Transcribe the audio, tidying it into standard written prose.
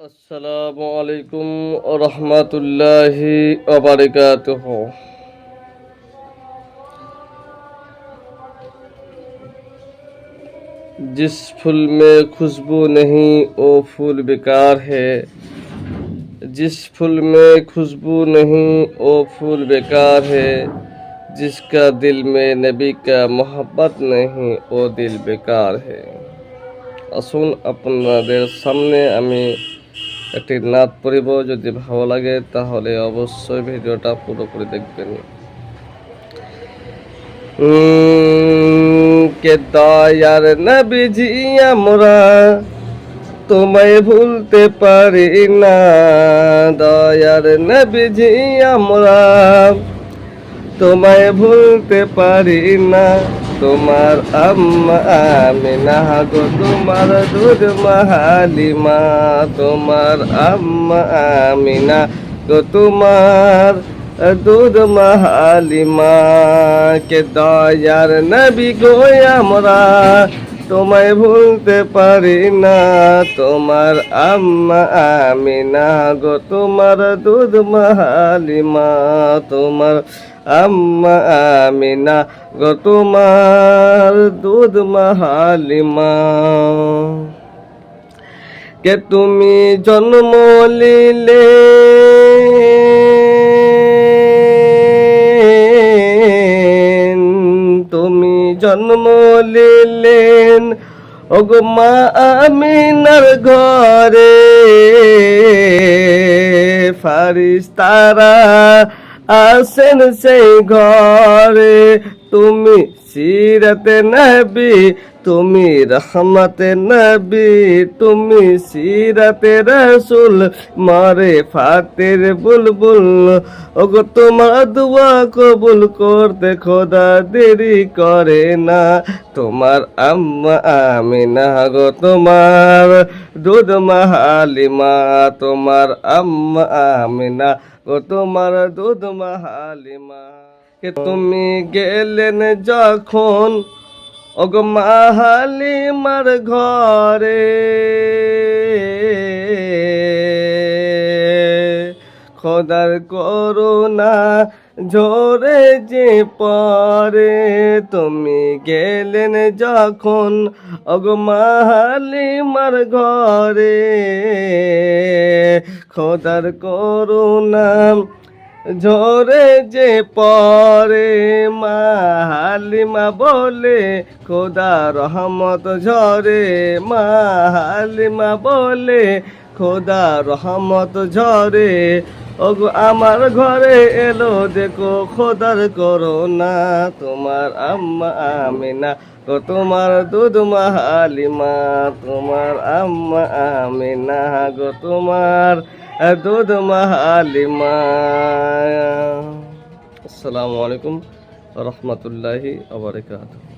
अस्सलामु अलैकुम रहमतुल्लाहि व बरकातुहू। जिस फूल में खुशबू नहीं वो फूल बेकार है। जिस फूल में खुशबू नहीं वो फूल बेकार है। जिसका दिल में नबी का मोहब्बत नहीं वो दिल बेकार है। আসুন আপনাদের সামনে আমি একটি নাত পড়িব। যদি ভালো লাগে তাহলে অবশ্যই ভিডিওটা পুরোপুরি দেখবেন। কে দয়ার নবীজি আমরা তোমায় ভুলতে পারি না। দয়ার নবীজি আমরা তোমায় ভুলতে পারি না। তোমার আম্মা আমিনা গো তোমার দুধ মাহালিমা। তোমার আম্মা আমিনা গো তোমার দুধ মাহালিমা। কে দয়ার নবী গো আমরা তোমায় ভুলতে পারি না। তোমার আম্মা আমিনা গো তোমার দুধ মাহালিমা। তোমার আম্মা আমিনা গো তোমার দুধ মাহালিমা। কে তুমি জন্ম লিলে তুমি জন্ম লিলেন ওগো মা আমিনার ঘরে। ফারিস্তারা আসেন সেই ঘরে। তুমি সিরাতে নবী তুমি রহমতে নবী। তুমি সিরাতে রসুল মারে ফাতের বুলবুল। ওগো তোমার দুয়া কবুল করতে খোদা দেরি করে না। তোমার আম্মা আমিনা গো তোমার দুধ মাহালিমা। তোমার আম্মা আমিনা গো তোমার দুধ মাহালিমা। কে তুমি গেলেন যখন ওগো মাহালিমার ঘরে। খোদার করুণা ঝরে যে পরে। তুমি গেলেন যখন ওগো মাহালিমার ঘরে। খোদার করুণা ঝরে যে পরে। মা হালিমা বলে খোদা রহমত ঝরে। মা হালিমা বলে খোদা রহমত ঝরে। ওগো আমার ঘরে এলো দেখো খোদার করুণা। তোমার আম্মা আমিনা গো তোমার দুধ মাহালিমা। তোমার আম্মা আমিনা গো তোমার দুধ মাহালিমা। আসসালামু আলাইকুম রহমতুল্লাহি ওয়া বারাকাতুহু।